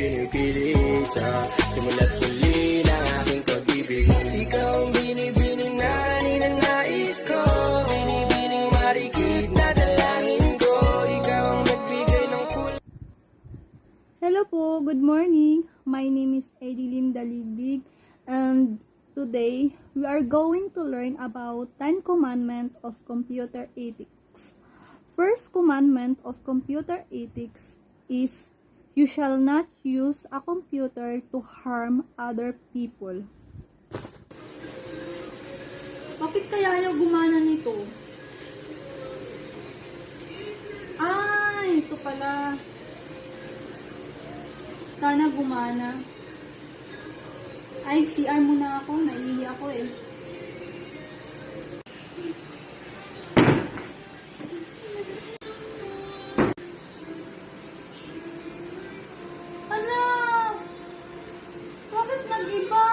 pinipili sa simula't huli ng aking pag-ibig. Ikaw ang binibining na ninanais ko, binibining marikit na dalangin ko. Ikaw ang nagbigay ng kulay. Hello po, good morning. My name is Edilyn Daligdig, and today we are going to learn about 10 commandments of computer ethics. First commandment of computer ethics is you shall not use a computer to harm other people. Bakit kaya ayaw gumana nito? Ito pala. Sana gumana. Ay, CR muna ako. Naiihi ako eh. Ano? Bakit nag-iba?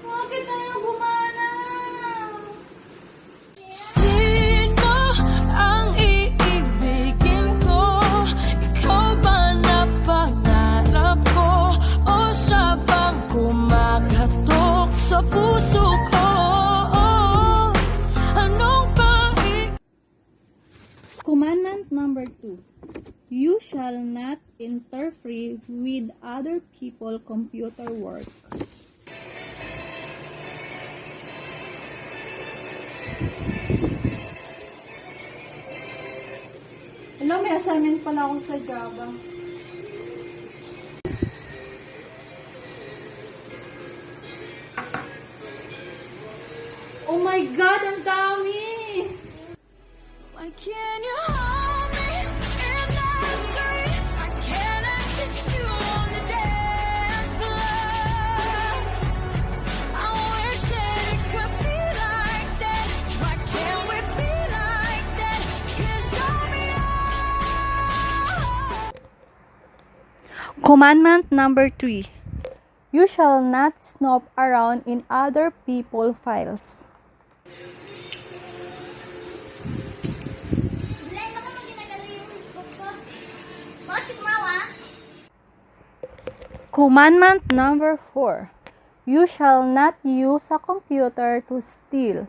Bakit ayaw gumana? Sino ang iibigin ko? Ikaw ba na pangarap ko? O siya bang kumakatok sa puso ko? Anong Commandment number 2. You shall not interfere with other people's computer work. Hello, may assignment pala ako sa Java. Oh my God, ang dami! Why can't you hold me in the street? Why can't I kiss you on the dance floor? I wish that it could be like that. Why can't we be like that? 'Cause I'm yours. Commandment number 3. You shall not snoop around in other people's files. Commandment number 4. You shall not use a computer to steal.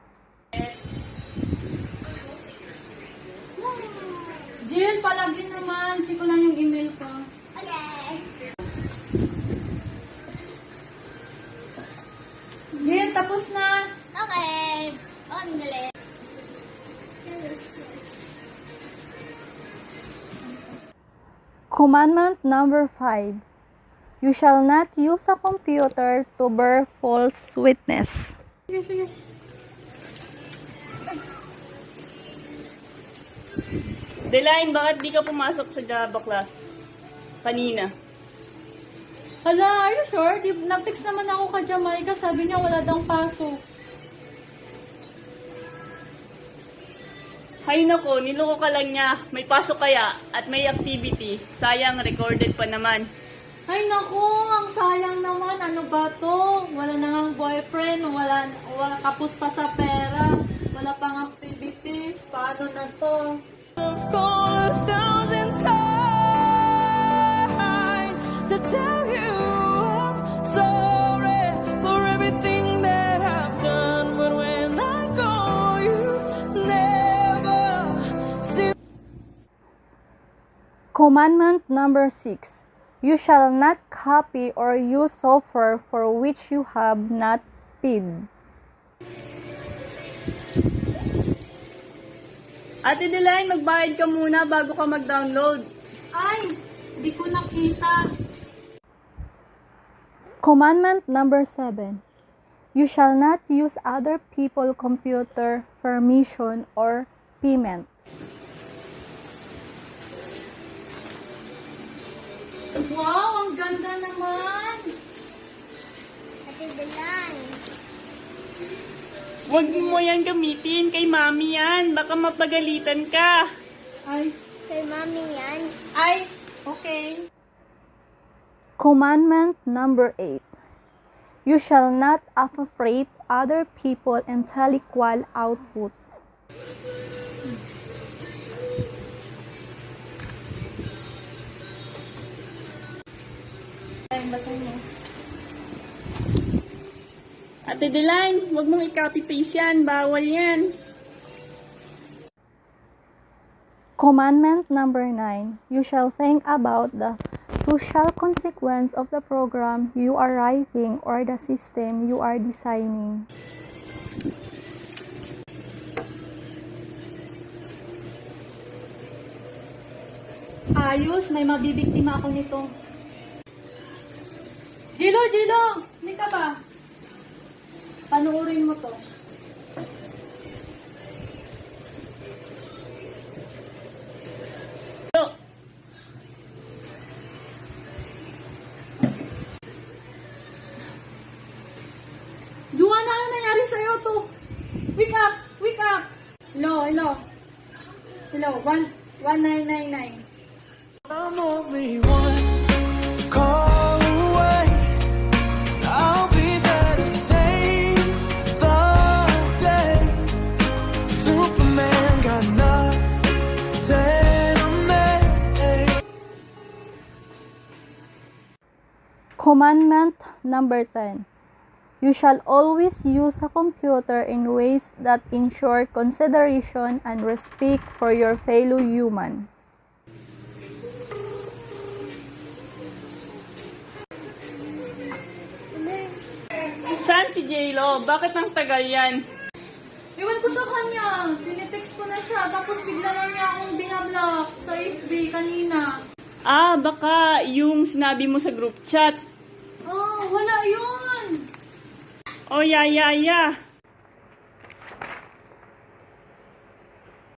Jill, palagi naman. Check ko lang yung email ko. Okay. Jill, tapos na. Okay. Oh, ang galing. Commandment number 5. You shall not use a computer to bear false witness. Delaine, bakit di ka pumasok sa Java class? Kanina. Hala, are you sure? Nag-text naman ako kay Jamaica. Sabi niya wala daw pasok. Hay nako, niloko ka lang niya. May pasok kaya at may activity. Sayang, recorded pa naman. Ay naku, ang sayang naman. Ano ba to? Wala na ngang boyfriend. Wala kapos pa sa pera. Wala pang activities. Paano na to? I've called 1,000 times to tell you I'm sorry for everything that I've done, but when I call you, never see. Commandment number 6. You shall not copy or use software for which you have not paid. Ate Delaine, magbayad ka muna bago ka mag-download. Ay, di ko nakita. Commandment number 7. You shall not use other people's computer permission or payment. Wow, ang ganda naman! Ate Delaine. Huwag mo yan gamitin, kay mami yan. Baka mapagalitan ka. Ay, Kay mami yan. ay, okay. Commandment number 8. You shall not appropriate other people's intellectual output. Basahin mo. Ate Deline, huwag mong i-copy-paste yan. Bawal yan. Commandment number 9. You shall think about the social consequence of the program you are writing or the system you are designing. Ayos, may mabibiktima ako nito. Jilo! Hindi ka ba? Panuorin mo to. Juana, ano nangyari sa'yo to? Wake up! Wake up! Hello. 1999. I'm only one call away. I'll be there to save the day. Superman got nothing on me. Commandment number 10. You shall always use a computer in ways that ensure consideration and respect for your fellow human. Saan si J-Lo? Bakit ang tagal yan? Iwan ko sa kanya. Pinitext ko na siya. Tapos bigla na niya akong binablock sa FB kanina. Ah, baka yung sinabi mo sa group chat. Oh, wala yun. Oh, ya.